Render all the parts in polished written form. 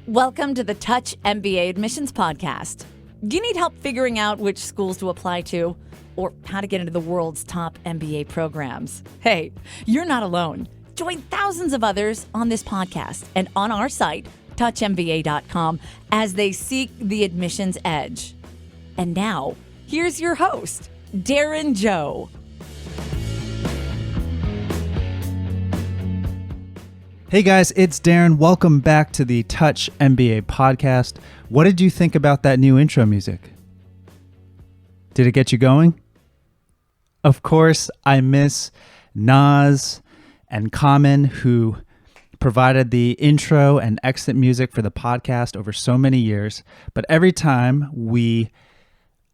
Welcome to the Touch MBA Admissions Podcast. Do you need help figuring out which schools to apply to or how to get into the world's top MBA programs? Hey, you're not alone. Join thousands of others on this podcast and on our site, touchmba.com, as they seek the admissions edge. And now, here's your host, Darren Joe. Hey guys, it's Darren. Welcome back to the Touch MBA podcast. What did you think about that new intro music? Did it get you going? Of course, I miss Nas and Common, who provided the intro and exit music for the podcast over so many years. But every time we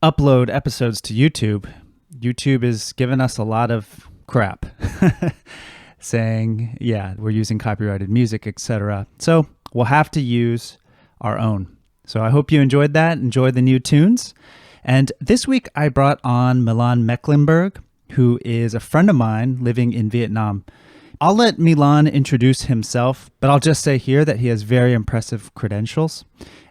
upload episodes to YouTube is giving us a lot of crap. Saying, yeah, we're using copyrighted music, etc. So we'll have to use our own. So I hope you enjoyed that, enjoyed the new tunes. And this week I brought on Milan Mecklenburg, who is a friend of mine living in Vietnam. I'll let Milan introduce himself, but I'll just say here that he has very impressive credentials.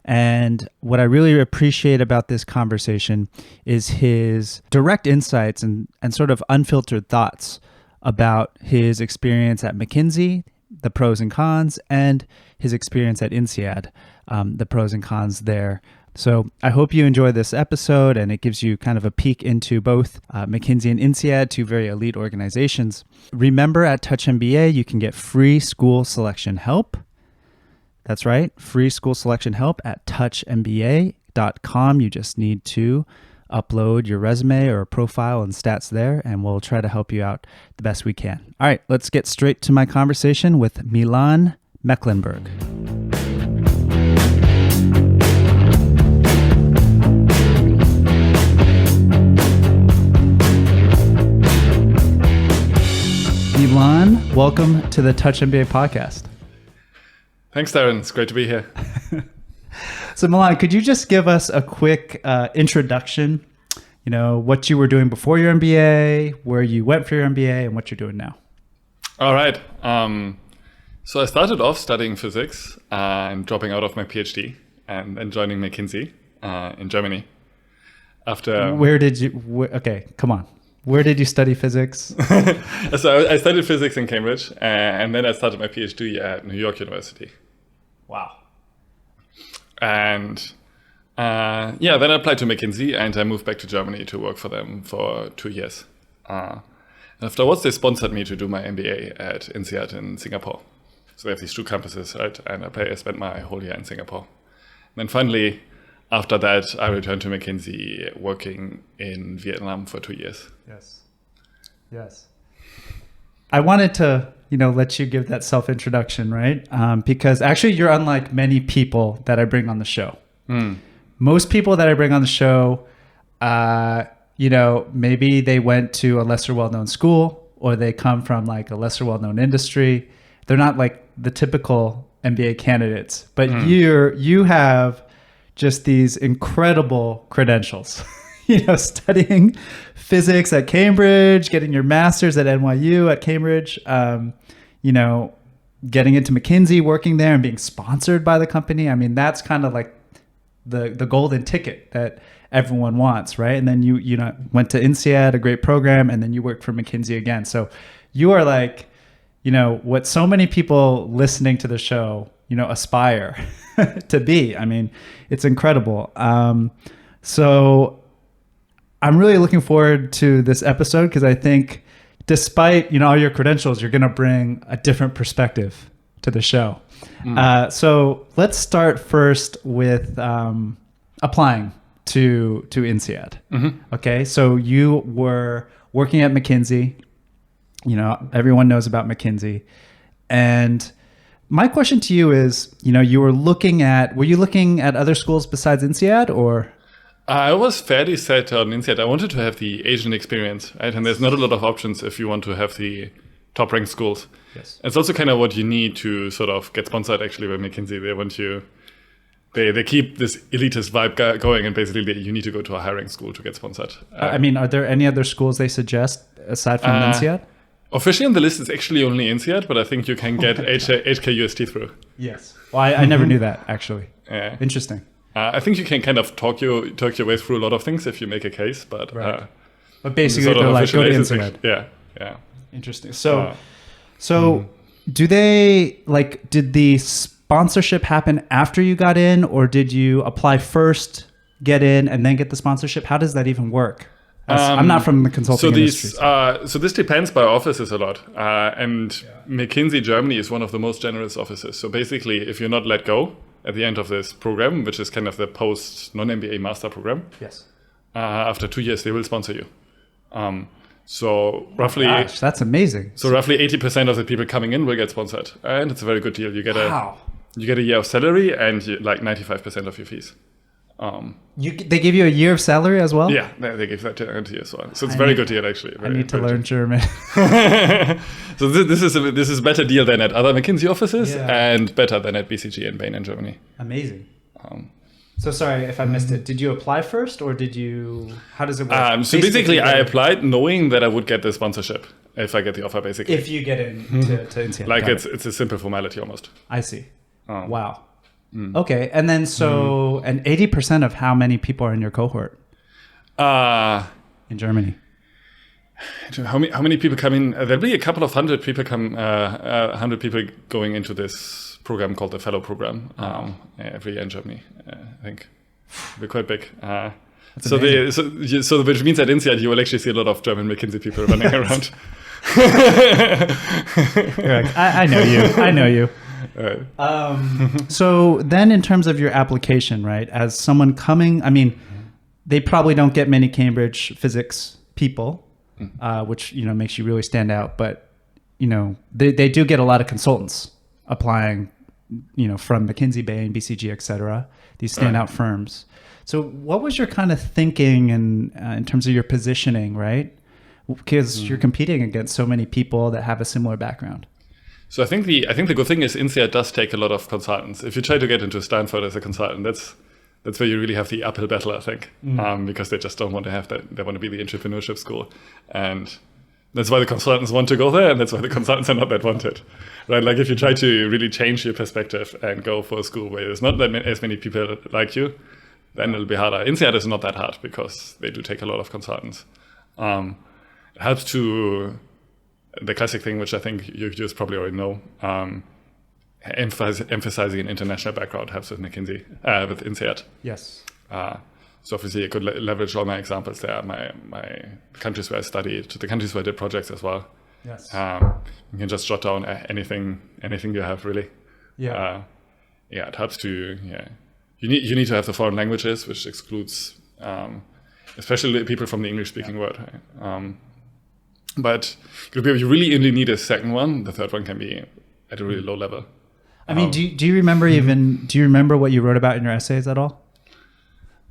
And what I really appreciate about this conversation is his direct insights and sort of unfiltered thoughts about his experience at McKinsey, the pros and cons, and his experience at Insead, the pros and cons there. So I hope you enjoy this episode, and it gives you kind of a peek into both McKinsey and Insead, two very elite organizations. Remember, at Touch MBA, you can get free school selection help. That's right, free school selection help at touchmba.com. You just need to upload your resume or profile and stats there, and we'll try to help you out the best we can. All right, let's get straight to my conversation with Milan Mecklenburg. Milan, welcome to the Touch MBA podcast. Thanks, Darren. It's great to be here. So Milan, could you just give us a quick introduction, what you were doing before your MBA, where you went for your MBA, and what you're doing now? All right. So I started off studying physics and dropping out of my PhD and joining McKinsey in Germany. Where did you study physics? So I studied physics in Cambridge, and then I started my PhD at New York University. Wow. And then I applied to McKinsey, and I moved back to Germany to work for them for 2 years. Afterwards, they sponsored me to do my MBA at Insead in Singapore. So they have these two campuses, right? And I spent my whole year in Singapore. And then finally, after that, I returned to McKinsey, working in Vietnam for 2 years. Yes. I wanted to let you give that self-introduction, right? Because actually you're unlike many people that I bring on the show. Most people that I bring on the show, maybe they went to a lesser well-known school, or they come from like a lesser well-known industry. They're not like the typical MBA candidates, but you have just these incredible credentials, studying physics at Cambridge, getting your master's at NYU at Cambridge, getting into McKinsey, working there and being sponsored by the company. I mean, that's kind of like the golden ticket that everyone wants, right? And then you went to Insead, a great program, and then you worked for McKinsey again. So you are like, what so many people listening to the show, aspire to be. I mean, it's incredible. So I'm really looking forward to this episode because I think despite, all your credentials, you're going to bring a different perspective to the show. So let's start first with applying to Insead. Okay, so you were working at McKinsey. Everyone knows about McKinsey. And my question to you is, were you looking at other schools besides Insead, or? I was fairly set on Insead. I wanted to have the Asian experience, right? And there's not a lot of options if you want to have the top-ranked schools. Yes. It's also kind of what you need to sort of get sponsored actually by McKinsey. They want you, they keep this elitist vibe going, and basically you need to go to a high-ranked school to get sponsored. Are there any other schools they suggest aside from Insead? Officially on the list, it's actually only Insead, but I think you can get HKUST through. Yes. Well, I never knew that, actually. Yeah. Interesting. I think you can kind of talk your way through a lot of things if you make a case, but Right. But basically, sort of they're like, official go to basis, Insead. yeah. Interesting. So do they, like, did the sponsorship happen after you got in, or did you apply first, get in, and then get the sponsorship? How does that even work? I'm not from the consulting industry. So this depends by offices a lot. And McKinsey Germany is one of the most generous offices. So basically, if you're not let go at the end of this program, which is kind of the post non-MBA master program, Yes. After 2 years, they will sponsor you. So roughly, Gosh, that's amazing. so roughly 80% of the people coming in will get sponsored, and it's a very good deal. You get Wow. a year of salary and like 95% of your fees. They give you a year of salary as well? Yeah, they give that to you as well. So it's a very good deal actually. I need to learn German. So this is a better deal than at other McKinsey offices, Yeah. and better than at BCG and Bain in Germany. Amazing. So sorry if I missed it. Did you apply first, or did you? How does it work? So basically, I applied knowing that I would get the sponsorship if I get the offer. Basically, If you get in to Insead. like Got it. it's a simple formality almost. I see. Wow. Okay, and then and 80% of how many people are in your cohort in Germany? How many people come in? There'll be a couple of hundred people going into this program called the Fellow Program every year in Germany. I think we're quite big. So which means at Insead you will actually see a lot of German McKinsey people running around. I know you. I know you. Right. So then in terms of your application, right, as someone coming, I mean, they probably don't get many Cambridge physics people, which, makes you really stand out. But, they do get a lot of consultants applying, from McKinsey, Bain, BCG, et cetera, these standout firms. So what was your kind of thinking in terms of your positioning, right? Because you're competing against so many people that have a similar background. So I think the good thing is Insead does take a lot of consultants. If you try to get into Stanford as a consultant, that's where you really have the uphill battle, I think, because they just don't want to have that. They want to be the entrepreneurship school, and that's why the consultants want to go there, and that's why the consultants are not that wanted, right? Like if you try to really change your perspective and go for a school where there's not as many people like you, then it'll be harder. Insead is not that hard because they do take a lot of consultants. It helps to. The classic thing, which I think you just probably already know, emphasizing an international background helps with McKinsey, with Insead. Yes. So obviously I could leverage all my examples there, my countries where I studied, the countries where I did projects as well. Yes. You can just jot down anything you have really. Yeah. It helps to, You need to have the foreign languages, which excludes, especially people from the English-speaking world. But you really only need a second one. The third one can be at a really low level. I mean, do you remember do you remember what you wrote about in your essays at all?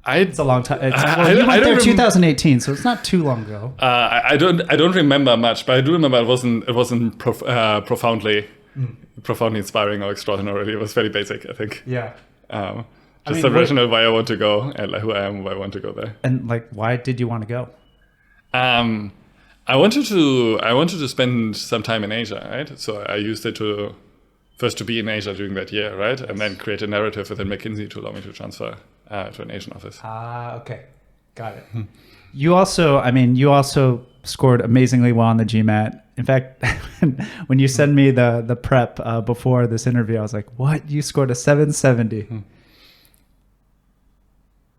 It's a long time. You went there 2018, so it's not too long ago. I don't remember much, but I do remember it wasn't profoundly inspiring or extraordinary. It was very basic, I think. Yeah. Just the rationale why I want to go and like who I am, why I want to go there. And like, why did you want to go? I wanted to spend some time in Asia, right? So I used it to be in Asia during that year, right? Yes. And then create a narrative within McKinsey to allow me to transfer to an Asian office. Okay. Got it. You also scored amazingly well on the GMAT. In fact, when you sent me the prep before this interview, I was like, what? You scored a 770.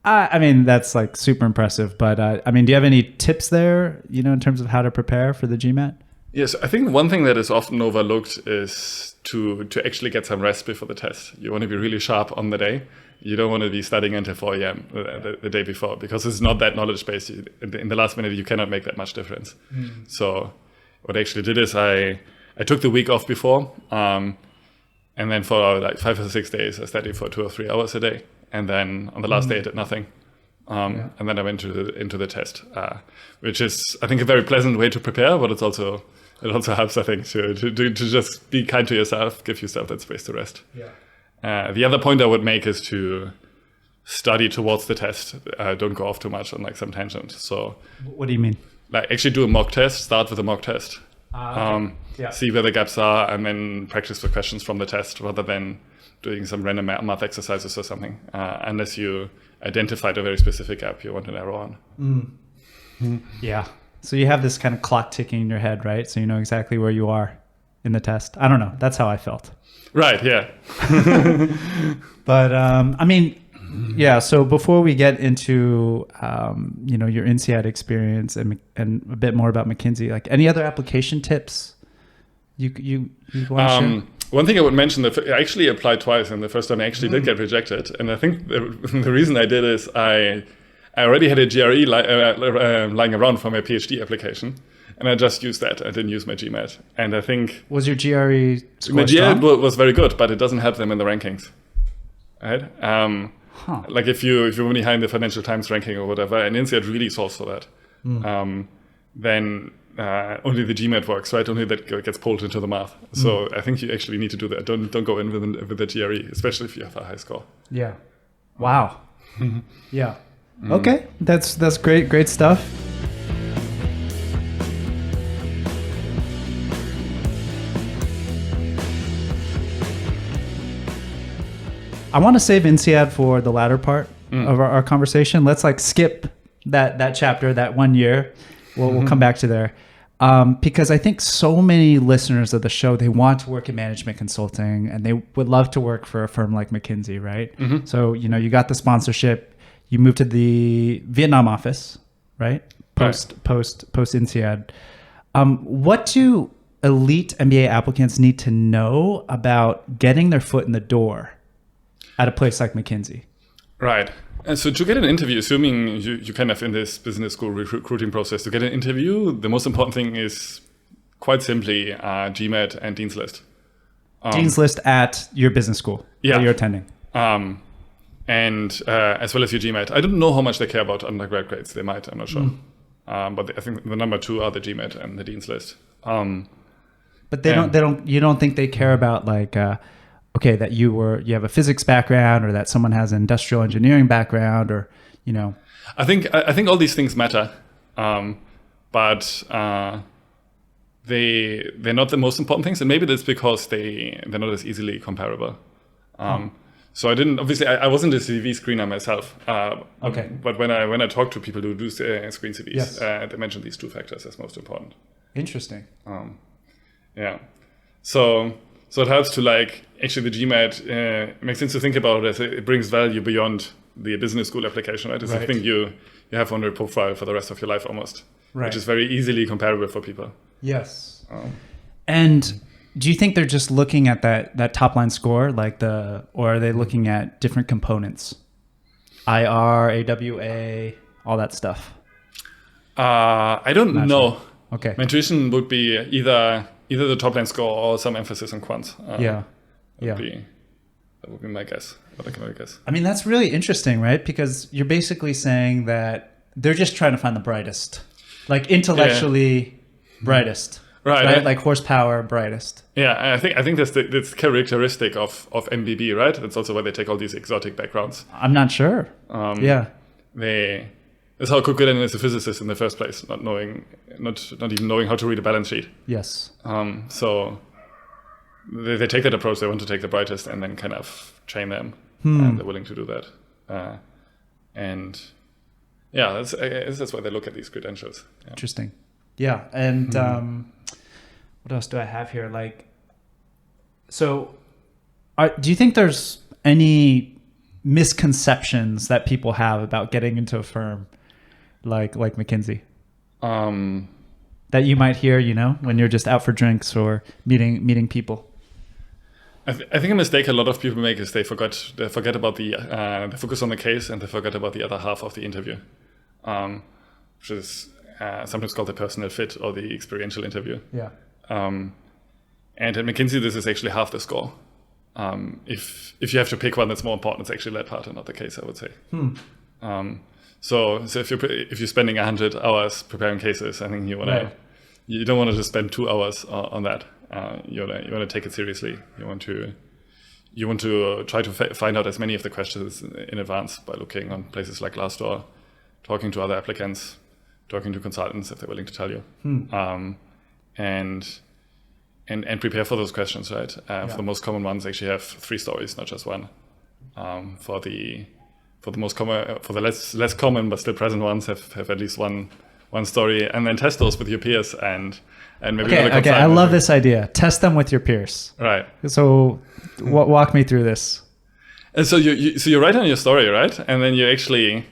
I mean, that's like super impressive. But do you have any tips there, in terms of how to prepare for the GMAT? Yes, I think one thing that is often overlooked is to actually get some rest before the test. You want to be really sharp on the day. You don't want to be studying until 4 a.m. the day before, because it's not that knowledge base. In the last minute, you cannot make that much difference. So what I actually did is I took the week off before, and then for like 5 or 6 days, I studied for 2 or 3 hours a day. And then on the last day, I did nothing. And then I went into the test, which is, I think, a very pleasant way to prepare, but it also helps, I think, to just be kind to yourself, give yourself that space to rest. Yeah. The other point I would make is to study towards the test. Don't go off too much on like some tangent. So, what do you mean? Like actually do a mock test. Start with a mock test. See where the gaps are, and then practice the questions from the test rather than doing some random math exercises or something, unless you identified a very specific gap you want to narrow on. Yeah. So you have this kind of clock ticking in your head, right? So you know exactly where you are in the test. I don't know. That's how I felt. Right, yeah. But I mean, yeah. So before we get into your Insead experience and a bit more about McKinsey, like any other application tips you want to share? One thing I would mention, that I actually applied twice, and the first time I actually did get rejected. And I think the reason I did is I already had a GRE lying around for my PhD application, and I just used that. I didn't use my GMAT. And I think... Was your GRE score my GRE strong? was very good, but it doesn't help them in the rankings. Right? Like if you're only high in the Financial Times ranking or whatever, and Insead really solves for that, then only the GMAT works, right? Only that gets pulled into the math. So I think you actually need to do that. Don't go in with the GRE, especially if you have a high score. Yeah. Wow. Yeah. Okay. That's great stuff. I want to save Insead for the latter part of our conversation. Let's skip that chapter, that 1 year. We'll come back to there. Because I think so many listeners of the show, they want to work in management consulting and they would love to work for a firm like McKinsey, right? So, you got the sponsorship, you moved to the Vietnam office, right? Post Insead. What do elite MBA applicants need to know about getting their foot in the door at a place like McKinsey? Right. And so to get an interview, assuming you kind of in this business school recruiting process, to get an interview, the most important thing is quite simply GMAT and Dean's List. Dean's List at your business school that you're attending. And as well as your GMAT. I don't know how much they care about undergrad grades. They might, I'm not sure. But I think the number two are the GMAT and the Dean's List. But you don't think they care about that you have a physics background or that someone has an industrial engineering background or, I think all these things matter, but they're not the most important things, and maybe that's because they're not as easily comparable. So I wasn't a CV screener myself. Okay. But when I talk to people who do screen CVs, they mention these two factors as most important. Interesting. Yeah. So it helps to actually the GMAT makes sense to think about it as it brings value beyond the business school application, right? It's a thing you have on your profile for the rest of your life almost, which is very easily comparable for people. Yes. And do you think they're just looking at that top line score, or are they looking at different components? IR, AWA, all that stuff? I don't know. Sure. Okay. My intuition would be either the top line score or some emphasis on quants. That would be my guess. What I can only guess. I mean, that's really interesting, right? Because you're basically saying that they're just trying to find the brightest, intellectually brightest, right? Like horsepower brightest. Yeah, I think that's characteristic of MBB, right? That's also why they take all these exotic backgrounds. I'm not sure. That's how I could get in as a physicist in the first place, not even knowing how to read a balance sheet. Yes. So they take that approach. They want to take the brightest and then kind of train them, and they're willing to do that. That's why they look at these credentials. Yeah. Interesting. Yeah, and what else do I have here? Do you think there's any misconceptions that people have about getting into a firm like McKinsey that you might hear, when you're just out for drinks or meeting people? I think a mistake a lot of people make is they forget about they focus on the case and they forget about the other half of the interview, which is sometimes called the personal fit or the experiential interview. Yeah. And at McKinsey, this is actually half the score. If you have to pick one that's more important, it's actually that part and not the case, I would say. So if you're spending 100 hours preparing cases, I think you don't want to just spend 2 hours on that. You want to take it seriously. You want to try to find out as many of the questions in advance by looking on places like Glassdoor, talking to other applicants, talking to consultants if they're willing to tell you. and prepare for those questions, right? For the most common ones, actually have 3 stories, not just one. For the most common, for the less common but still present ones, have at least one story, and then test those with your peers and maybe. Okay. I love this idea. Test them with your peers. Right. So, walk me through this. And so you write on your story, right? And then you actually.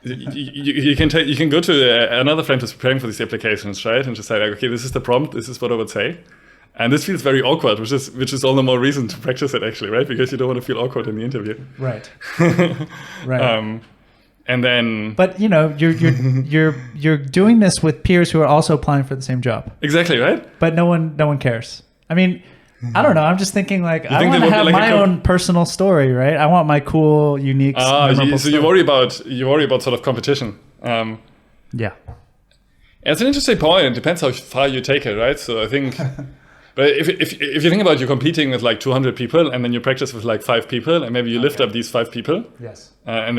You can go to another friend who's preparing for these applications, right, and just say, like, okay, this is the prompt, this is what I would say, and this feels very awkward, which is all the more reason to practice it, actually, right, because you don't want to feel awkward in the interview. Right. Right. And then, but you're doing this with peers who are also applying for the same job. Exactly, right. But no one cares. I mean, I don't know. I'm just thinking, like, I want to have my own personal story, right? I want my cool, unique. So you worry about sort of competition. Yeah. It's an interesting point. It depends how far you take it, right? So I think, but if you think about you competing with like 200 people, and then you practice with like 5 people, and maybe you lift up these 5 people. Yes. And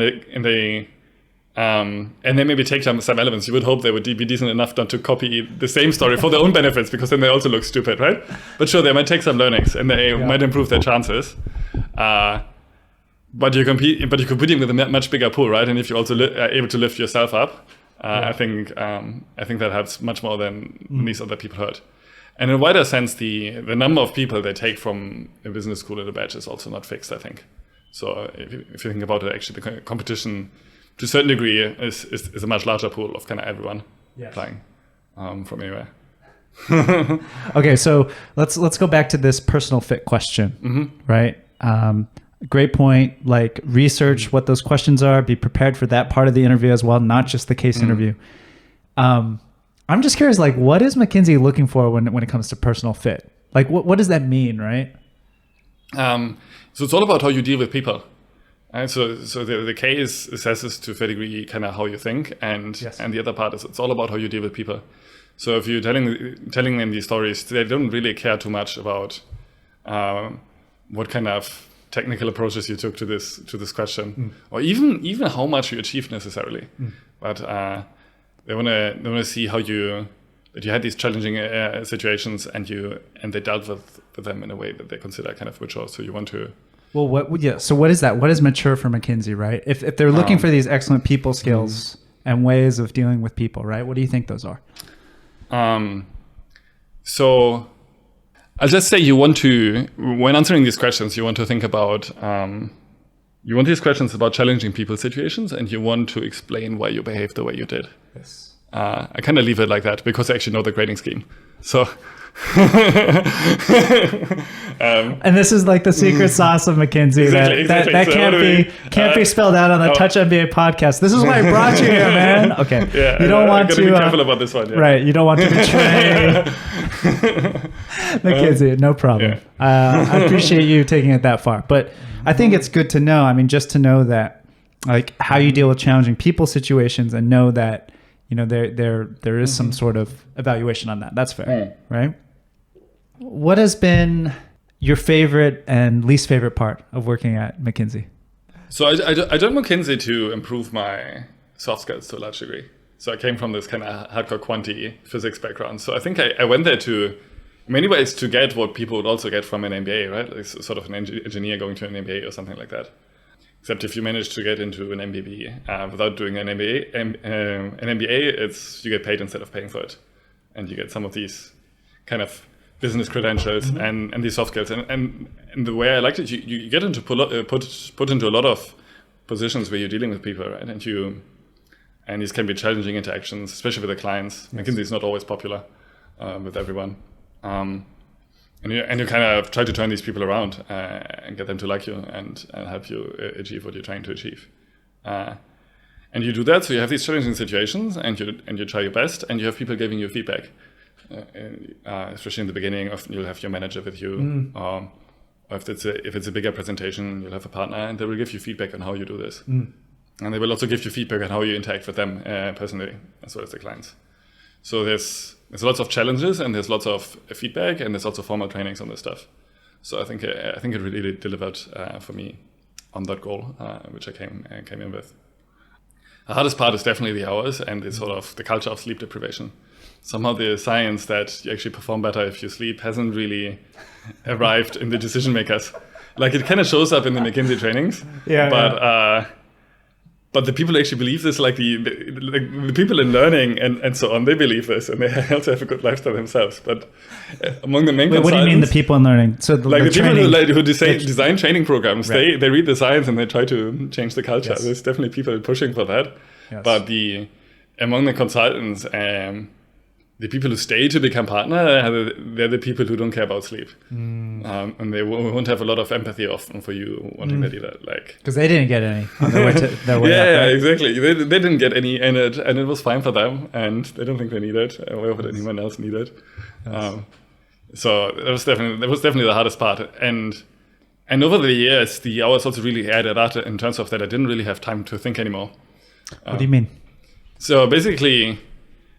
they maybe take some elements. You would hope they would be decent enough not to copy the same story for their own benefits, because then they also look stupid, right? But sure, they might take some learnings and they might improve their chances. But you're competing with a much bigger pool, right? And if you're also are able to lift yourself up, I think that helps much more than these other people hurt. And in a wider sense, the number of people they take from a business school at a batch is also not fixed, I think. So if you think about it, actually, the competition to a certain degree is a much larger pool of kind of everyone applying from anywhere. Okay, so let's go back to this personal fit question, right? Great point. Like, research what those questions are, be prepared for that part of the interview as well, not just the case interview. I'm just curious, like, what is McKinsey looking for when it comes to personal fit? Like, what does that mean, right? So it's all about how you deal with people. And so the case assesses to a fair degree kind of how you think, and the other part is it's all about how you deal with people. So if you're telling them these stories, they don't really care too much about what kind of technical approaches you took to this question, or even how much you achieved necessarily. But they want to see how you had these challenging situations, and they dealt with them in a way that they consider kind of mature. So you want to. Well, so what is that? What is mature for McKinsey, right? If they're looking for these excellent people skills and ways of dealing with people, right? What do you think those are? So I'll just say when answering these questions, you want to think about, you want these questions about challenging people situations, and you want to explain why you behaved the way you did. Yes. I kind of leave it like that because I actually know the grading scheme. So. And this is like the secret sauce of McKinsey. Exactly. That So can't be spelled out on the Touch MBA podcast. This is why I brought you here, man. Okay. Yeah, you don't want to be careful about this one. Yeah. Right. You don't want to betray McKinsey. No problem. Yeah. I appreciate you taking it that far, but I think it's good to know. I mean, just to know that, like, how you deal with challenging people situations, and know that, you know, there is some sort of evaluation on that. That's fair, right? What has been your favorite and least favorite part of working at McKinsey? So I joined McKinsey to improve my soft skills to a large degree. So I came from this kind of hardcore quantity physics background. So I think I went there in many ways to get what people would also get from an MBA, right? Like sort of an engineer going to an MBA or something like that. Except if you manage to get into an MBA without doing an MBA, you get paid instead of paying for it, and you get some of these kind of business credentials and these soft skills. And the way I liked it, you get into put into a lot of positions where you're dealing with people, right? And these can be challenging interactions, especially with the clients. Yes. McKinsey is not always popular with everyone. And you kind of try to turn these people around and get them to like you and help you achieve what you're trying to achieve. And you do that, so you have these challenging situations, and you try your best, and you have people giving you feedback. Especially in the beginning, often you'll have your manager with you, or if it's a bigger presentation, you'll have a partner, and they will give you feedback on how you do this. And they will also give you feedback on how you interact with them personally, as well as the clients. So there's lots of challenges, and there's lots of feedback, and there's lots of formal trainings on this stuff. So I think it really delivered for me on that goal, which I came in with. The hardest part is definitely the hours and the sort of the culture of sleep deprivation. somehow the science that you actually perform better if you sleep hasn't really arrived in the decision makers. Like it kind of shows up in the McKinsey trainings, but the people who actually believe this, like the people in learning and so on, they believe this, and they also have a good lifestyle themselves. But among the main consultants, what do you mean the people in learning? So the people who design training programs, right. they read the science and they try to change the culture. Yes. There's definitely people pushing for that. Yes. But among the consultants, the people who stay to become partner, they're the people who don't care about sleep. And they won't have a lot of empathy often for you wanting that either. Because they didn't get any on their way to their way up, right? Exactly. They didn't get any in it, and it was fine for them, and they don't think they need it, or would anyone else need it. Yes. So that was definitely the hardest part. And over the years, the hours also really added up in terms of that I didn't really have time to think anymore. What do you mean? So basically,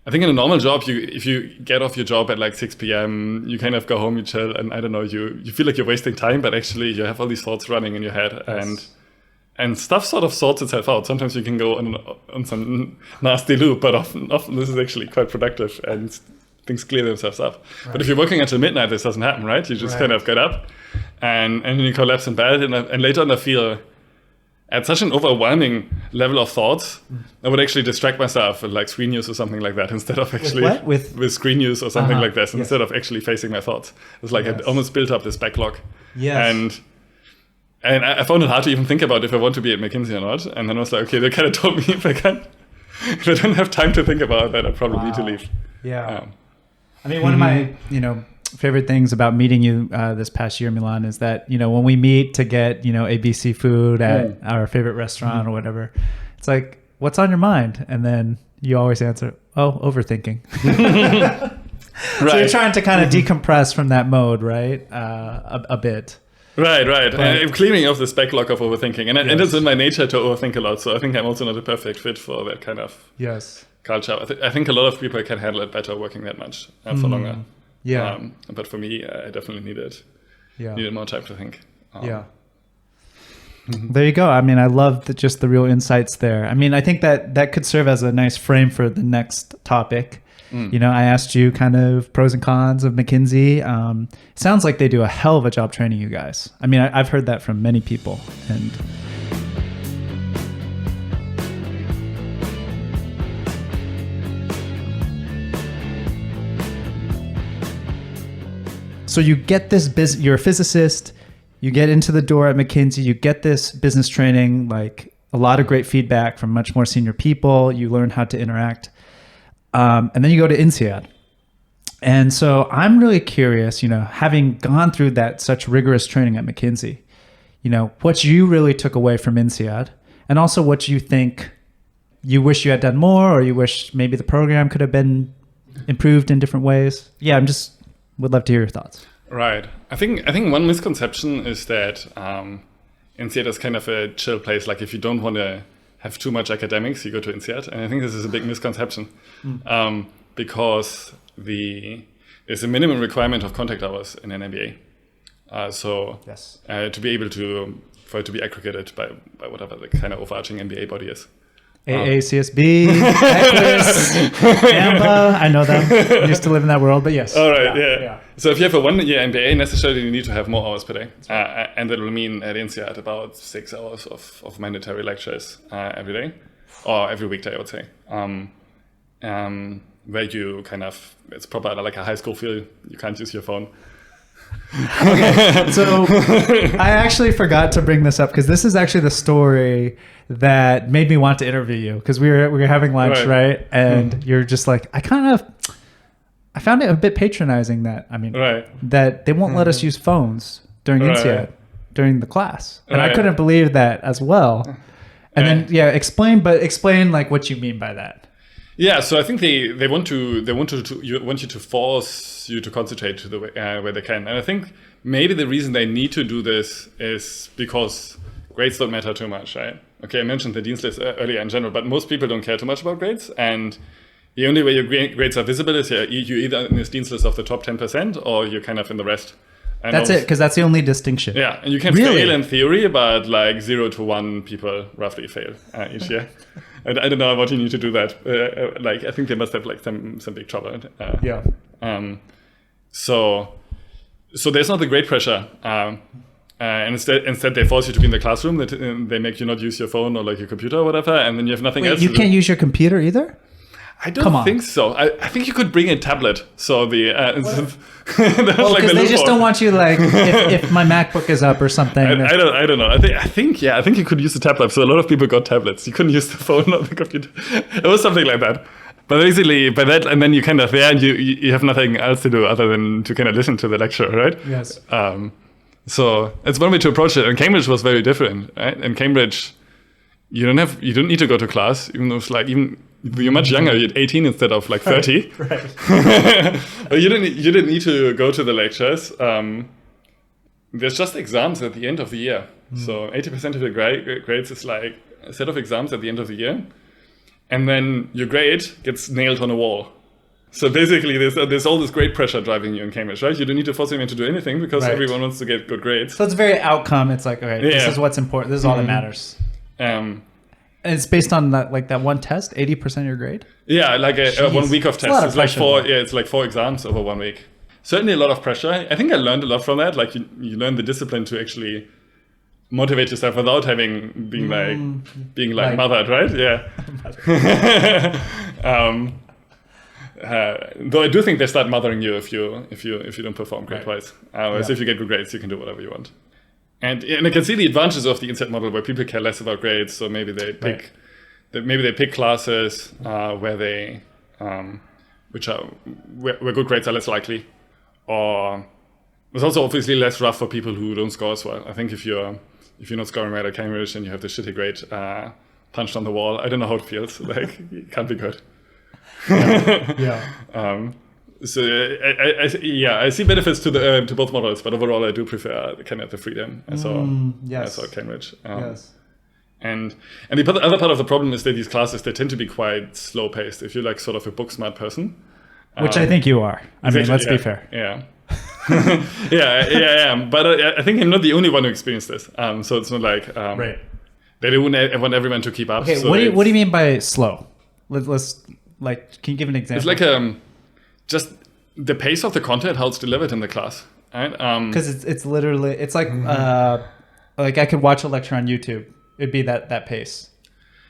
I think in a normal job, if you get off your job at like 6 p.m., you kind of go home, you chill, and I don't know, you feel like you're wasting time, but actually you have all these thoughts running in your head, yes. and stuff sort of sorts itself out. Sometimes you can go on some nasty loop, but often this is actually quite productive and things clear themselves up. Right. But if you're working until midnight, this doesn't happen, right? You just kind of get up and you collapse in bed, and later on I feel at such an overwhelming level of thoughts, I would actually distract myself with like screen use or something like that instead of actually with screen use or something like this instead of actually facing my thoughts. It's like I almost built up this backlog. Yes. And I found it hard to even think about if I want to be at McKinsey or not. And then I was like, okay, they kind of told me if I don't have time to think about that, I probably need to leave. Yeah. I mean, one of my, favorite things about meeting you this past year, Milan, is that, when we meet to get, ABC food at our favorite restaurant or whatever, it's like, what's on your mind? And then you always answer, overthinking. Right. So you're trying to kind of decompress from that mode, right? A bit. Right. But I'm clearing off this backlog of overthinking. And it is in my nature to overthink a lot. So I think I'm also not a perfect fit for that kind of culture. I think a lot of people can handle it better working that much for longer. Yeah. But for me, I definitely needed more time to think. There you go. I mean, I love just the real insights there. I mean, I think that could serve as a nice frame for the next topic. I asked you kind of pros and cons of McKinsey. It sounds like they do a hell of a job training you guys. I mean, I've heard that from many people. And so you get this you're a physicist, you get into the door at McKinsey, you get this business training, like a lot of great feedback from much more senior people, you learn how to interact, and then you go to Insead. And so I'm really curious, having gone through such rigorous training at McKinsey, what you really took away from Insead, and also what you think you wish you had done more, or you wish maybe the program could have been improved in different ways. Yeah, would love to hear your thoughts. Right. I think one misconception is that Insead is kind of a chill place. Like if you don't want to have too much academics, you go to Insead. And I think this is a big misconception because there's a minimum requirement of contact hours in an MBA. To be able for it to be aggregated by whatever the kind of overarching MBA body is. AACSB, Equus, AMBA, I know them. I used to live in that world, but yes. All right, yeah. So if you have a 1-year MBA, necessarily you need to have more hours per day. And that will mean at Insead about 6 hours of mandatory lectures every day, or every weekday, I would say. Where you it's proper like a high school feel, you can't use your phone. Okay, so I actually forgot to bring this up because this is actually the story that made me want to interview you, because we were having lunch, right? And you're just like, I found it a bit patronizing that that they won't let us use phones during Insead during the class, and I couldn't believe that as well. And then explain like what you mean by that. Yeah, so I think they want you to force you to concentrate to the where they can, and I think maybe the reason they need to do this is because grades don't matter too much, right? Okay, I mentioned the Dean's List earlier in general, but most people don't care too much about grades, and the only way your grades are visible is you're either in this Dean's List of the top 10% or you're kind of in the rest. And That's it, because that's the only distinction. Yeah, and you can Really? fail in theory, but like 0 to 1 people roughly fail each year. And I don't know what you need to do that. Like I think they must have like some big trouble. Yeah. So there's not the grade pressure. And instead they force you to be in the classroom. They make you not use your phone or like your computer or whatever, and then you have nothing else. You can't use your computer either? I don't think so. I think you could bring a tablet. So the Because they just don't want you like if my MacBook is up or something. I don't know. I think you could use a tablet. So a lot of people got tablets. You couldn't use the phone or the computer. It was something like that. But basically, by that, and then you kind of there, and you have nothing else to do other than to kind of listen to the lecture, right? Yes. So it's one way to approach it. And Cambridge was very different, right? In Cambridge, you don't need to go to class, even though it's like you're much younger. You're 18 instead of like 30. Right. But you didn't need to go to the lectures. There's just exams at the end of the year. So 80% of your grades is like a set of exams at the end of the year, and then your grade gets nailed on a wall. So basically, there's all this grade pressure driving you in Cambridge, right? You don't need to force anyone to do anything because everyone wants to get good grades. So it's very outcome. It's like, all right, this is what's important. This is all that matters. And it's based on that one test, 80% of your grade? Yeah, like a 1 week of tests. It's like 4 exams over 1 week. Certainly a lot of pressure. I think I learned a lot from that. Like you learn the discipline to actually motivate yourself without being mothered, right? Yeah. Though I do think they start mothering you if you don't perform grade-wise. So if you get good grades, you can do whatever you want. And I can see the advantages of the Insead model where people care less about grades. So maybe they pick classes where good grades are less likely, or it's also obviously less rough for people who don't score as well. I think if you're not scoring right at Cambridge and you have the shitty grade punched on the wall, I don't know how it feels. Like it can't be good. Yeah. So I see benefits to both models, but overall I do prefer kind of the freedom. I saw at Cambridge. Yes. And the other part of the problem is that these classes, they tend to be quite slow paced. If you're like sort of a book smart person, which I think you are. I mean, let's be fair. Yeah. I am. But I think I'm not the only one who experienced this. So it's not like right. They want everyone to keep up. Okay, so what do you mean by slow? Let's like, can you give an example? It's like just the pace of the content, how it's delivered in the class, right? Because it's literally like like I could watch a lecture on YouTube. It'd be that pace.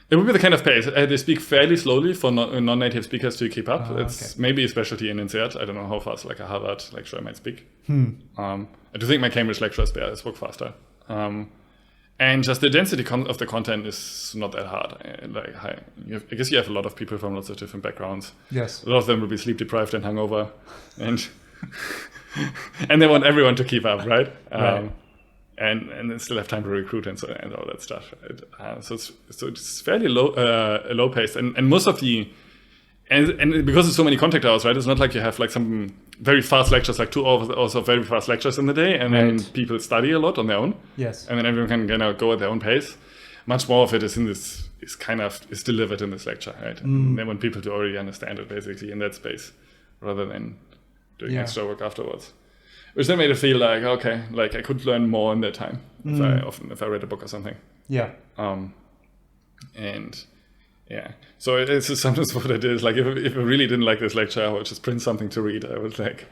It would be the kind of pace. They speak fairly slowly for non-native speakers to keep up. It's maybe a specialty in Insead. I don't know how fast like a Harvard lecturer might speak. I do think my Cambridge lecturers there spoke faster. And just the density of the content is not that hard. Like high. I guess you have a lot of people from lots of different backgrounds. Yes. A lot of them will be sleep deprived and hungover, and and they want everyone to keep up, right? Right. And they still have time to recruit and all that stuff. Right? So it's fairly low paced, and most of the and because there's so many contact hours, right? It's not like you have like some very fast lectures, like 2 hours of very fast lectures in the day, and then people study a lot on their own. Yes. And then everyone can go at their own pace. Much more of it is delivered in this lecture, right? And they want people to already understand it basically in that space, rather than doing extra work afterwards. Which then made it feel like, okay, like I could learn more in that time if I read a book or something. Yeah. And yeah, so it's just sometimes what it is. Like if I really didn't like this lecture, I would just print something to read. I was like,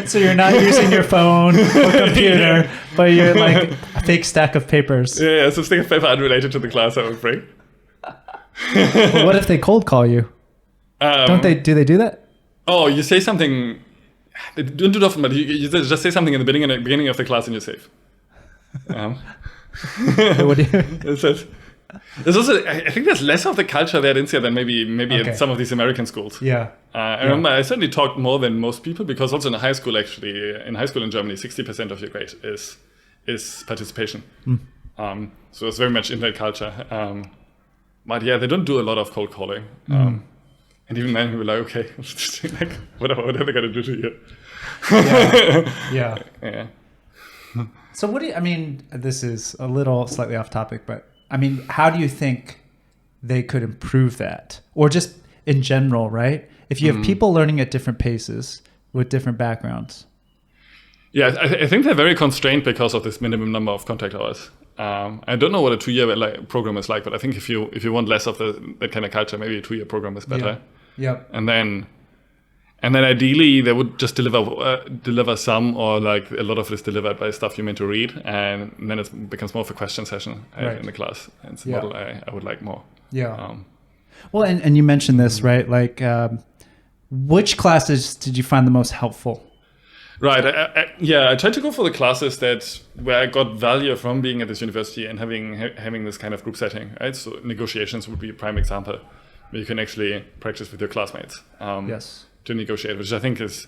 so you're not using your phone or computer, but you're like a fake stack of papers. Yeah, so stack of paper unrelated to the class I would bring. Well, what if they cold call you? Do they do that? Oh, you say something. They don't do it often, but you just say something in the beginning of the class and you're safe. What do you? There's also, I think there's less of the culture there at Insead than maybe in some of these American schools. Yeah. I remember I certainly talked more than most people, because also in high school in Germany, 60% of your grade is participation. So it's very much in that culture. But yeah, they don't do a lot of cold calling. And even then we were like, okay, like, what are they going to do to you? Yeah. So this is a little slightly off topic, but I mean, how do you think they could improve that? Or just in general, right? If you have people learning at different paces with different backgrounds. Yeah, I think they're very constrained because of this minimum number of contact hours. I don't know what a 2-year program is like, but I think if you want less of that kind of culture, maybe a 2-year program is better. Yeah. And then ideally they would just deliver some, or like a lot of it is delivered by stuff you're meant to read, and then it becomes more of a question session in the class. And it's a model I would like more. Yeah. Well, and you mentioned this, right? Like, which classes did you find the most helpful? Right. I tried to go for the classes where I got value from being at this university and having this kind of group setting. Right. So negotiations would be a prime example, where you can actually practice with your classmates. To negotiate, which I think is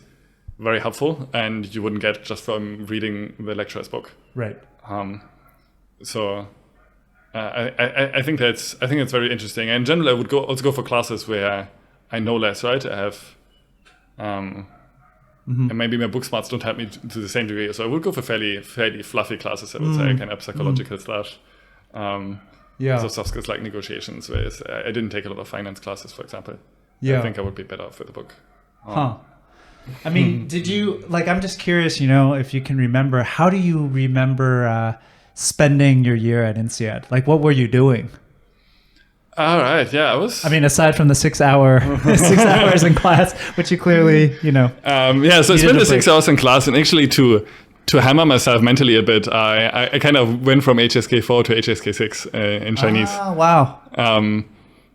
very helpful, and you wouldn't get just from reading the lecturer's book. Right. So I think it's very interesting. And in general, I would also go for classes where I know less. Right. I have. And maybe my book smarts don't help me to the same degree. So I would go for fairly fluffy classes, I would say, kind of psychological stuff. So soft skills like negotiations, whereas I didn't take a lot of finance classes, for example. I think I would be better off with the book. I mean, did you, like, I'm just curious, if you can remember, how do you remember spending your year at Insead? Like, what were you doing? All right. Yeah, I mean, aside from the 6 hours in class, which you clearly, So I spent the 6 hours in class, and actually to hammer myself mentally a bit, I kind of went from HSK 4 to HSK 6 in Chinese. Oh, wow.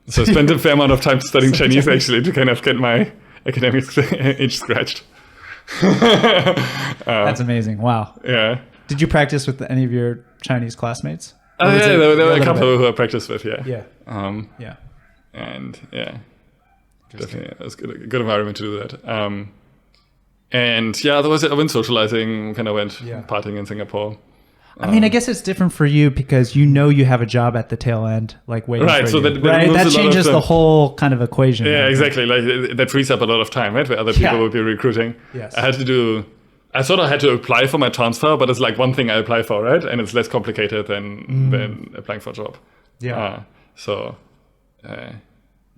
So I spent a fair amount of time studying Chinese, actually, to kind of get my academic itch scratched. That's amazing. Wow. Yeah. Did you practice with any of your Chinese classmates? There were a couple who I practiced with, Yeah. And definitely it was a good environment to do that. Otherwise I went socializing, kind of went partying in Singapore. I mean, I guess it's different for you because you have a job at the tail end, like waiting for so you. That changes the whole kind of equation. Yeah, exactly. Like that frees up a lot of time, right? Where other people would be recruiting. Yes. I sort of had to apply for my transfer, but it's like one thing I apply for, right? And it's less complicated than applying for a job. Yeah.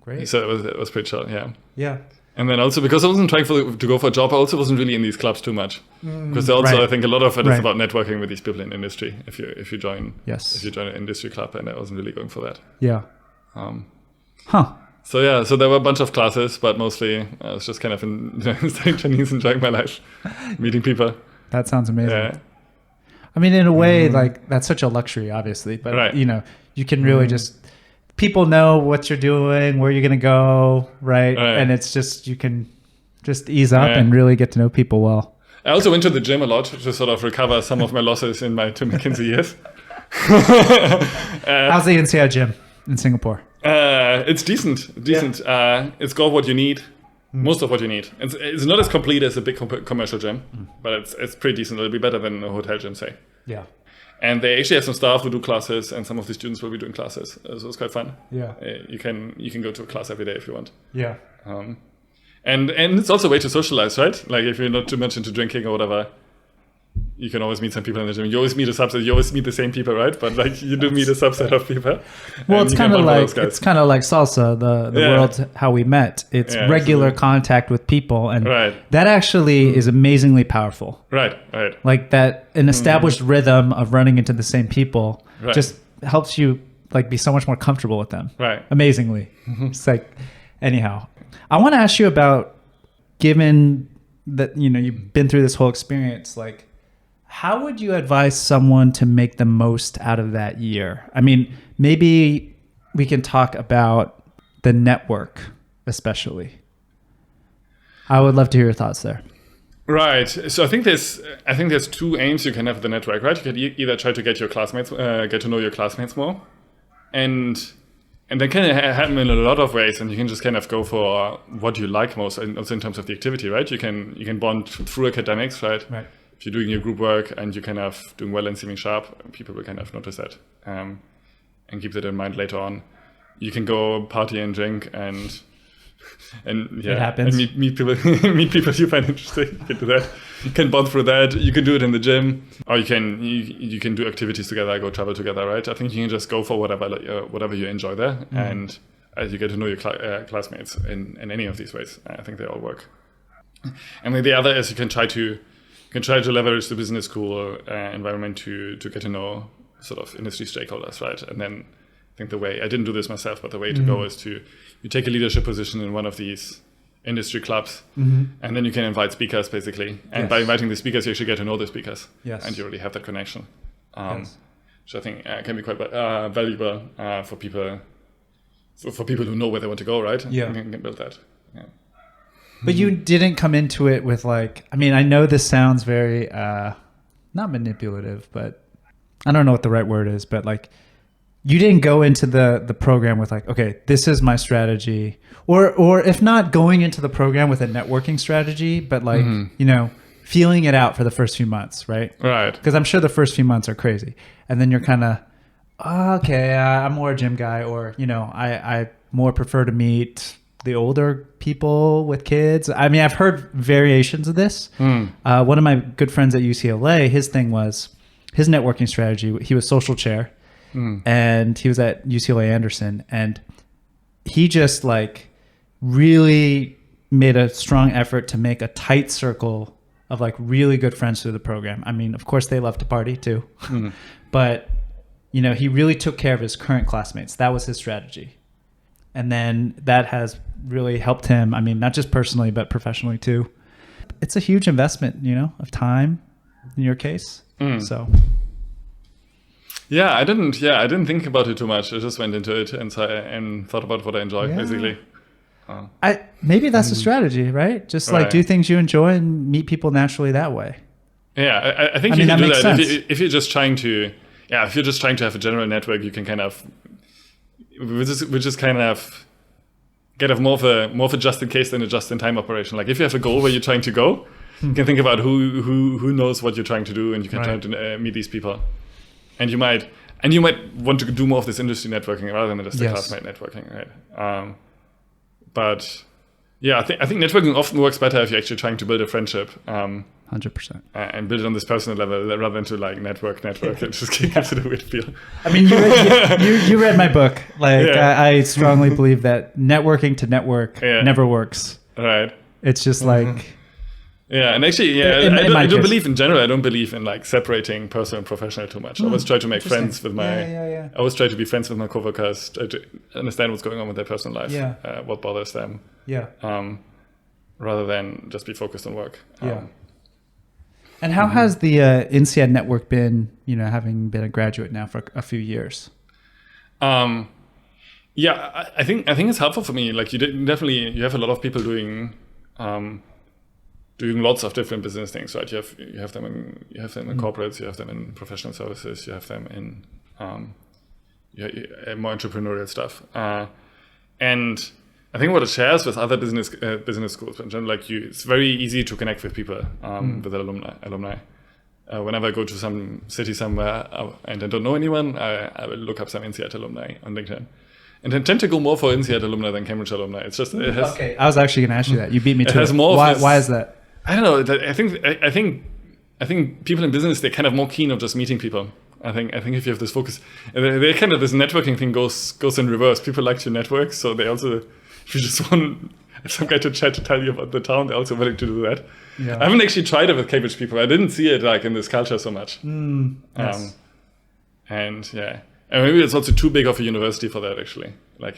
Great. So it was pretty chill, yeah. Yeah. And then also, because I wasn't trying to go for a job, I also wasn't really in these clubs too much. Because I think a lot of it is about networking with these people in industry. If you join an industry club, and I wasn't really going for that. Yeah. So there were a bunch of classes, but mostly I was just kind of studying Chinese, enjoying my life, meeting people. That sounds amazing. Yeah. I mean, in a way, like, that's such a luxury, obviously, but you can really just, people know what you're doing, where you're going to go, right? And it's just, you can just ease up and really get to know people well. I also went to the gym a lot to sort of recover some of my losses in my two McKinsey years. How's the Insead gym in Singapore? It's decent. It's got what you need, most of what you need. It's not as complete as a big commercial gym, but it's pretty decent. It'll be better than a hotel gym, say. Yeah. And they actually have some staff who do classes, and some of the students will be doing classes. So it's quite fun. Yeah. You can go to a class every day if you want. Yeah. And it's also a way to socialize, right? Like if you're not too much into drinking or whatever, you can always meet some people in the gym. You always meet a subset. You always meet the same people, right? But like you do meet a subset of people. Well, it's kind of like salsa, the world how we met. It's regular contact with people, and that actually is amazingly powerful. Right. Like that, an established rhythm of running into the same people just helps you like be so much more comfortable with them. Right. Amazingly. It's like, anyhow, I want to ask you about, given that you've been through this whole experience, like, how would you advise someone to make the most out of that year? I mean, maybe we can talk about the network, especially. I would love to hear your thoughts there. Right. So I think there's two aims you can have with the network, right? You can either try to get to know your classmates more, and that can happen in a lot of ways, and you can just kind of go for what you like most, and also in terms of the activity, right? You can bond through academics, right? Right. If you're doing your group work and you're kind of doing well and seeming sharp, people will kind of notice that and keep that in mind later on. You can go party and drink and it happens. And meet people you find interesting. You can do that. You can bond through that. You can do it in the gym, or you can do activities together, go travel together, right? I think you can just go for whatever you enjoy there, and as you get to know your classmates in any of these ways, I think they all work. And then the other is you can try to can try to leverage the business school environment to get to know sort of industry stakeholders, right? And then I think the way, I didn't do this myself, but the way to go is you take a leadership position in one of these industry clubs, and then you can invite speakers basically. And by inviting the speakers, you actually get to know the speakers, and you already have that connection, which I think can be quite valuable for people who know where they want to go, right? Yeah, and can build that. Yeah. But you didn't come into it with like, I mean, I know this sounds very not manipulative, but I don't know what the right word is, but like, you didn't go into the program with like, okay, this is my strategy, or if not going into the program with a networking strategy, but like, you know, feeling it out for the first few months, right? Right. Because I'm sure the first few months are crazy. And then you're kind of, okay, I'm more a gym guy, or, you know, I more prefer to meet the older people with kids. I mean, I've heard variations of this. One of my good friends at UCLA, his thing was his networking strategy. He was social chair. And he was at UCLA Anderson, and he just like really made a strong effort to make a tight circle of like really good friends through the program. I mean, of course they love to party too, but you know, he really took care of his current classmates. That was his strategy. And then that has really helped him. I mean, not just personally, but professionally too. It's a huge investment, you know, of time in your case. So yeah, I didn't think about it too much. I just went into it and thought about what I enjoy, basically. Maybe that's a strategy, right? Just like do things you enjoy and meet people naturally that way. Yeah, I think you can do that. If you're just trying to, if you're just trying to have a general network, you can kind of, which is kind of more of a just in case than a just in time operation. Like if you have a goal where you're trying to go, you can think about who knows what you're trying to do, and you can try to meet these people. And you might want to do more of this industry networking rather than just the classmate networking, right? But yeah, I think networking often works better if you're actually trying to build a friendship. 100%. And build it on this personal level rather than to like network and just gives it a weird feel. I mean, you read my book. Like I strongly believe that networking to network never works. Right. It's just like. Yeah, and actually, I don't believe in general. I don't believe in like separating personal and professional too much. I always try to make friends with I always try to be friends with my coworkers, try to understand what's going on with their personal life, what bothers them. Rather than just be focused on work. And how has the Insead network been? You know, having been a graduate now for a few years. I think it's helpful for me. Like you have a lot of people doing lots of different business things, right? You have them in corporates, you have them in professional services, you have them in more entrepreneurial stuff. And I think what it shares with other business schools in general, like it's very easy to connect with people, with alumni. Whenever I go to some city somewhere and I don't know anyone, I will look up some Insead alumni on LinkedIn. And I tend to go more for Insead alumni than Cambridge alumni. It's just okay. I was actually going to ask you that. You beat me to it. Why is that? I don't know. I think people in business, they're kind of more keen on just meeting people. I think if you have this focus, they kind of this networking thing goes in reverse. People like to network, so they also, if you just want some guy to chat to tell you about the town, they're also willing to do that. Yeah. I haven't actually tried it with Cambridge people. I didn't see it like in this culture so much. Yes. And maybe it's also too big of a university for that actually. Like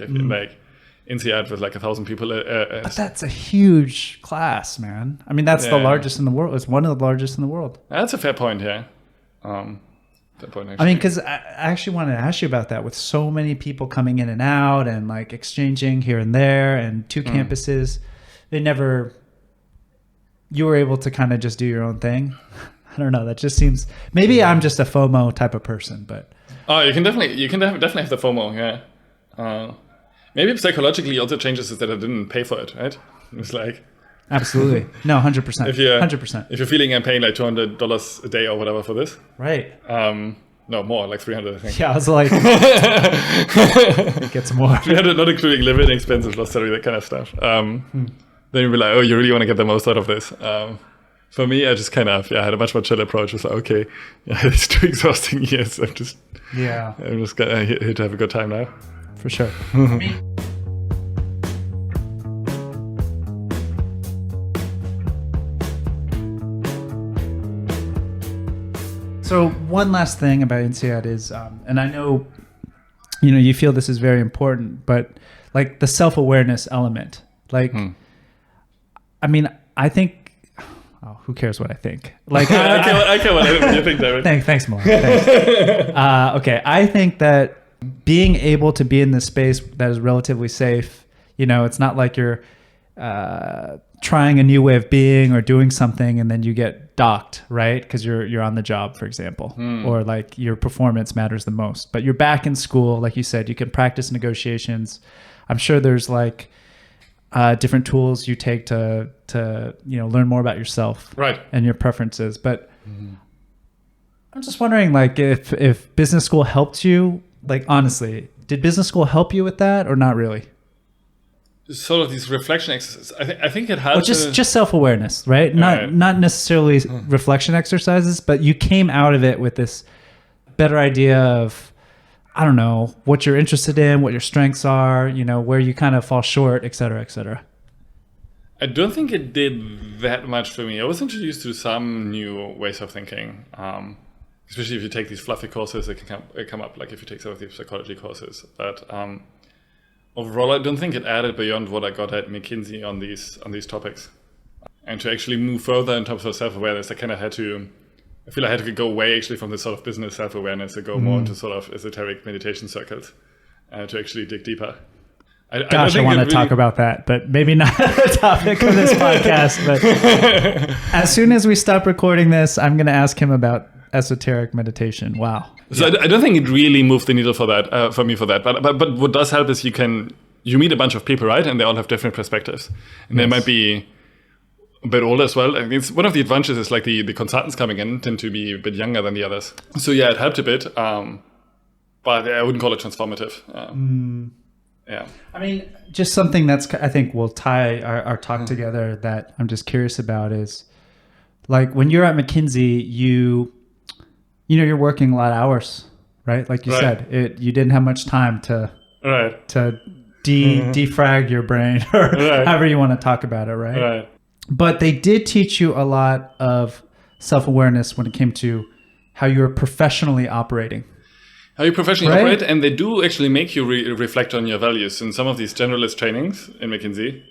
Insead with like 1,000 people. But that's a huge class, man. I mean, that's the largest in the world. It's one of the largest in the world. That's a fair point, yeah. Fair point, actually. I mean, because I actually wanted to ask you about that with so many people coming in and out and like exchanging here and there and two campuses. You were able to kind of just do your own thing. I don't know. That just seems, maybe I'm just a FOMO type of person, but. Oh, you can definitely have the FOMO, yeah. Maybe psychologically also changes is that I didn't pay for it, right? It's like absolutely no 100%. 100%. If you're feeling I'm paying like $200 a day or whatever for this, right? No more, like 300, I think. Yeah, I was like, get some more. 300, not including living expenses, plus salary, that kind of stuff. Then you'll be like, oh, you really want to get the most out of this. For me, I just kind of had a much more chill approach. It's like, okay, it's 2 exhausting years. I'm just here to have a good time now. For sure. So one last thing about Insead is, and I know, you feel this is very important, but like the self-awareness element, like, I mean, I think, who cares what I think? Like, I care what you think, David. Thanks, Milan. Thanks. Okay, I think that being able to be in this space that is relatively safe, it's not like you're trying a new way of being or doing something and then you get docked, right? Because you're on the job, for example, or like your performance matters the most. But you're back in school, like you said, you can practice negotiations. I'm sure there's like different tools you take to learn more about yourself, right, and your preferences. But I'm just wondering, like, if business school helped you, like, honestly, did business school help you with that or not really? Sort of these reflection exercises. I think it helps. Well, just self-awareness, right? Not necessarily reflection exercises, but you came out of it with this better idea of, I don't know, what you're interested in, what your strengths are, where you kind of fall short, et cetera, et cetera. I don't think it did that much for me. I was introduced to some new ways of thinking, especially if you take these fluffy courses, it can come up, like if you take some of these psychology courses. But overall, I don't think it added beyond what I got at McKinsey on these topics. And to actually move further in terms of self-awareness, I had to go away actually from the sort of business self-awareness and go more into sort of esoteric meditation circles to actually dig deeper. I want to talk about that, but maybe not the topic of this podcast. But as soon as we stop recording this, I'm going to ask him about esoteric meditation. Wow. So I don't think it really moved the needle for that, for me for that. But what does help is you meet a bunch of people, right? And they all have different perspectives. And they might be a bit older as well. I mean, one of the advantages is like the consultants coming in tend to be a bit younger than the others. So yeah, it helped a bit. But I wouldn't call it transformative. Yeah. I mean, just something that's, I think will tie our talk together that I'm just curious about is, like, when you're at McKinsey, you're working a lot of hours, right? Like you said, you didn't have much time to defrag your brain or however you want to talk about it, right? But they did teach you a lot of self-awareness when it came to how you're professionally operating. How you professionally operate, and they do actually make you reflect on your values. In some of these generalist trainings in McKinsey,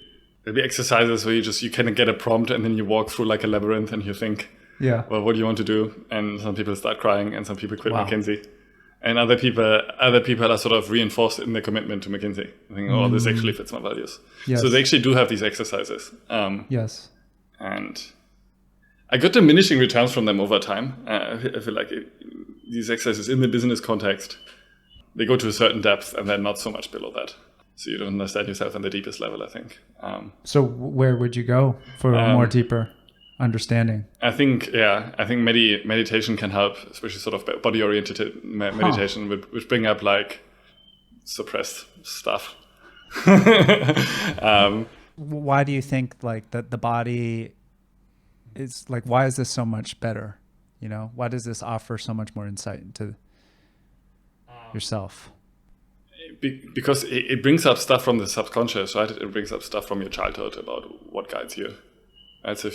there'll be exercises where you kind of get a prompt and then you walk through like a labyrinth and you think, well, what do you want to do? And some people start crying and some people quit McKinsey. And other people are sort of reinforced in their commitment to McKinsey. I think, this actually fits my values. Yes. So they actually do have these exercises. Yes. And I got diminishing returns from them over time. I feel like these exercises in the business context, they go to a certain depth and then not so much below that. So you don't understand yourself on the deepest level, I think. So where would you go for a more deeper understanding? I think meditation can help, especially sort of body-oriented meditation, which bring up like suppressed stuff. Why do you think like that the body is like, why is this so much better? Why does this offer so much more insight into yourself? Because it brings up stuff from the subconscious, right? It brings up stuff from your childhood about what guides you. Right? So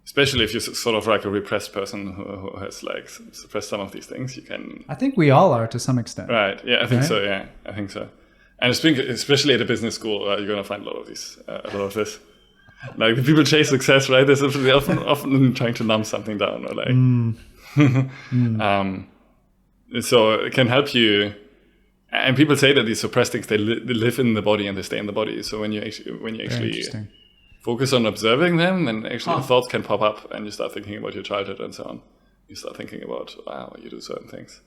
especially if you're sort of like a repressed person who has like suppressed some of these things, you can... I think we all are to some extent. Right. Yeah, I think so. Yeah, I think so. And especially at a business school, you're going to find a lot of this. Like the people chase success, right? They're often trying to numb something down, or like. So it can help you. And people say that these suppressed things they live in the body and they stay in the body. So when you actually focus on observing them, then actually thoughts can pop up, and you start thinking about your childhood and so on. You start thinking about why you do certain things.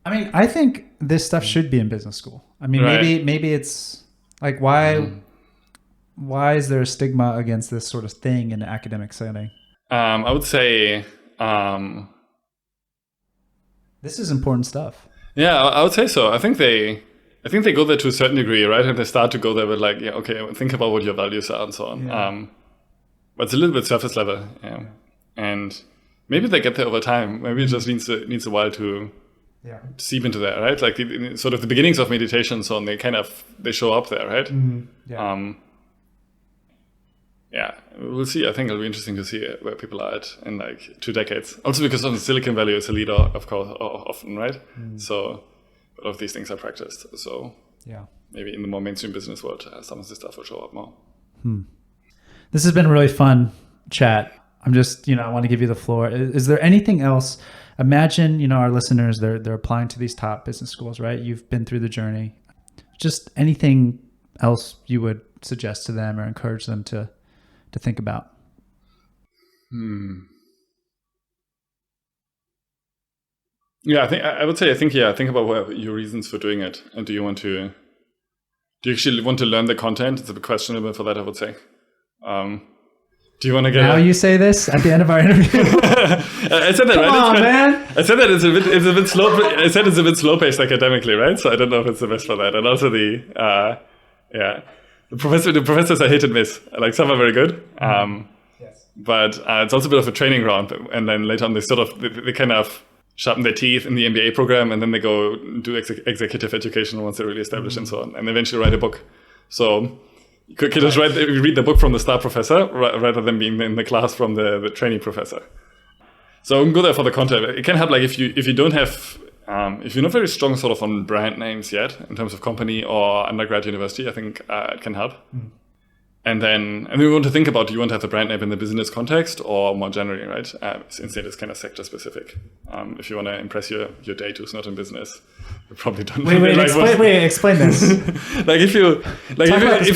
I mean, I think this stuff should be in business school. I mean, maybe it's like why. Why is there a stigma against this sort of thing in an academic setting? I would say... this is important stuff. Yeah, I would say so. I think they go there to a certain degree, right? And they start to go there with like, think about what your values are and so on. Yeah. But it's a little bit surface level. Yeah. And maybe they get there over time. Maybe it just needs a while to seep into that, right? Like sort of the beginnings of meditation and so on, they show up there, right? Mm-hmm. Yeah. yeah, we'll see. I think it'll be interesting to see where people are at in like 2 decades. Also because of Silicon Valley is a leader, of course, often, right? So a lot of these things are practiced. So yeah, maybe in the more mainstream business world, some of this stuff will show up more. This has been a really fun chat. I'm just, I want to give you the floor. Is there anything else? Imagine, our listeners, they're applying to these top business schools, right? You've been through the journey. Just anything else you would suggest to them or encourage them to think about? Yeah, I would say think about what your reasons for doing it, and do you actually want to learn the content? It's a bit questionable for that, I would say. Do you want to get now you say this at the end of our interview? I said that, Come right? on, man. I said that it's a bit slow. I said it's a bit slow paced academically, right? So I don't know if it's the best for that. And also the professors are hit and miss. Like some are very good, but it's also a bit of a training ground. And then later on, they kind of sharpen their teeth in the MBA program, and then they go do executive education once they're really established and so on, and eventually write a book. So you could just read the book from the star professor rather than being in the class from the trainee professor. So go there for the content. It can help, like if you don't have, if you're not very strong sort of on brand names yet in terms of company or undergrad university, I think it can help. And then we want to think about, do you want to have the brand name in the business context or more generally, right? Instead, it's kind of sector specific. If you want to impress your date who's not in business, you probably don't. Explain this. If you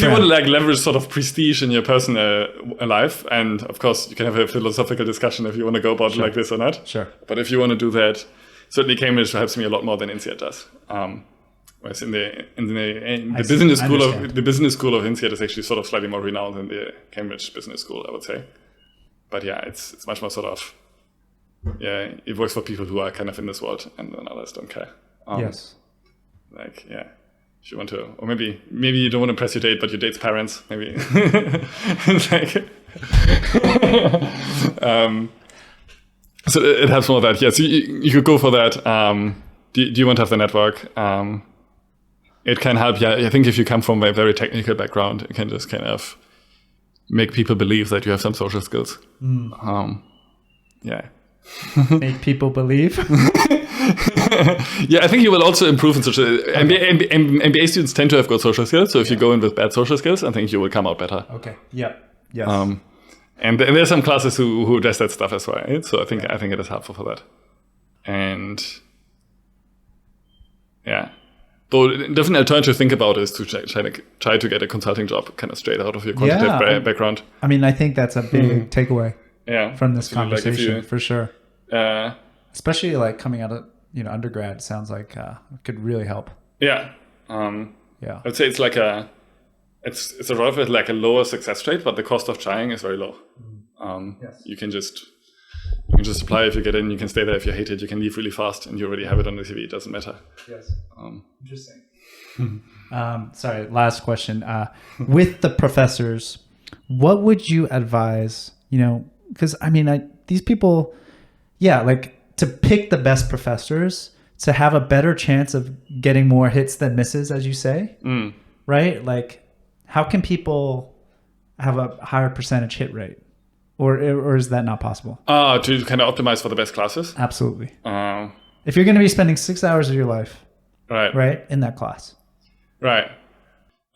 want to like leverage sort of prestige in your personal life, and of course you can have a philosophical discussion if you want to go about it like this or not. Sure. But if you want to do that, certainly Cambridge helps me a lot more than Insead does. Whereas in the business school of Insead is actually sort of slightly more renowned than the Cambridge Business School, I would say. But yeah, it's much more sort of, it works for people who are kind of in this world, and then others don't care. Yes. Like, yeah, if you want to, or maybe you don't want to impress your date, but your date's parents, maybe. So it helps more of that. Yeah, so you could go for that. Do you want to have the network? It can help. Yeah, I think if you come from a very technical background, it can just kind of make people believe that you have some social skills. Yeah. Make people believe? Yeah, I think you will also improve in social. MBA students tend to have good social skills. So if you go in with bad social skills, I think you will come out better. Okay. Yep. Yes. And there's some classes who address that stuff as well. Right? So I think it is helpful for that. And yeah. Though definitely alternative to think about is to try to get a consulting job kind of straight out of your quantitative background. I mean, I think that's a big takeaway from this absolutely. conversation, for sure. Especially like coming out of undergrad, sounds like it could really help. Yeah. I would say it's like it's a rough with like a lower success rate, but the cost of trying is very low. You can just apply if you get in, you can stay there if you hate it, you can leave really fast, and you already have it on the CV. It doesn't matter. Yes. Interesting. Sorry, last question. With the professors, what would you advise, because I mean, these people, like to pick the best professors to have a better chance of getting more hits than misses, as you say, right? Like, how can people have a higher percentage hit rate? Or is that not possible? To kind of optimize for the best classes? Absolutely. If you're going to be spending 6 hours of your life, right, in that class. Right.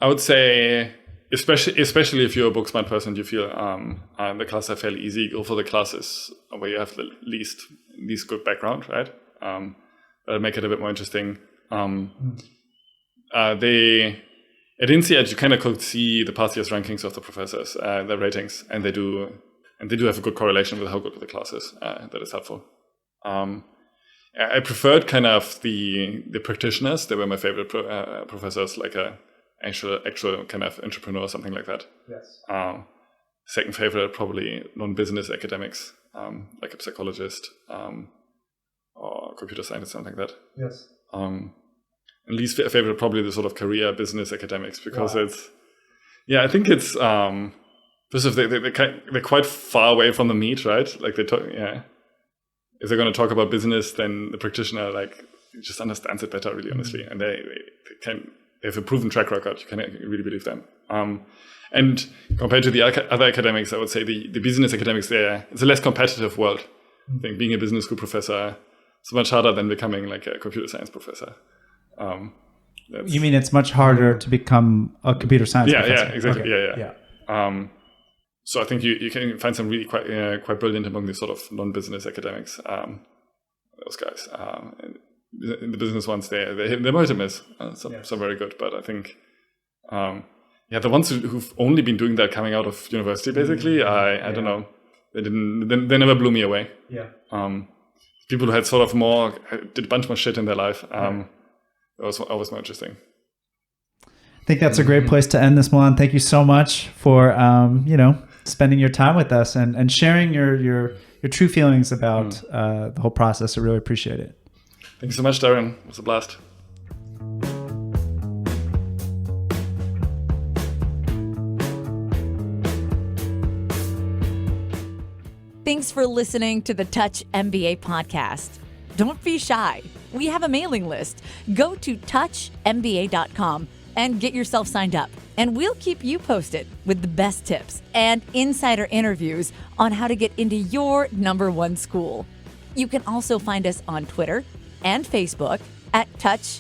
I would say, especially if you're a book smart person, you feel the classes are fairly easy, go for the classes where you have the least good background, right? That'll make it a bit more interesting. At Insead, you kind of could see the past year's rankings of the professors, their ratings, and they do have a good correlation with how good the class is. That is helpful. I preferred kind of the practitioners. They were my favorite professors, like a actual kind of entrepreneur or something like that. Yes. Second favorite, probably non-business academics, like a psychologist or computer scientist, something like that. Yes. And least favorite, probably the sort of career business academics, because I think it's first of they're quite far away from the meat, right? Like if they're going to talk about business, then the practitioner just understands it better, really honestly, and they have a proven track record. You can really believe them. And compared to the other academics, I would say the business academics there, it's a less competitive world. I think being a business school professor is much harder than becoming like a computer science professor. You mean it's much harder to become a computer science professor? Yeah, exactly. Okay. Yeah. So I think you can find some really quite brilliant among these sort of non-business academics. Those guys, the business ones, they're more hit or miss. Some very good, but I think, the ones who've only been doing that coming out of university, basically, I don't know, they never blew me away. Yeah. People who had did a bunch more shit in their life. It was always more interesting. I think that's a great place to end this, Milan. Thank you so much for spending your time with us and sharing your true feelings about the whole process. I really appreciate it. Thank you so much, Darren. It was a blast. Thanks for listening to the Touch MBA podcast. Don't be shy. We have a mailing list. Go to touchmba.com and get yourself signed up. And we'll keep you posted with the best tips and insider interviews on how to get into your number one school. You can also find us on Twitter and Facebook at Touch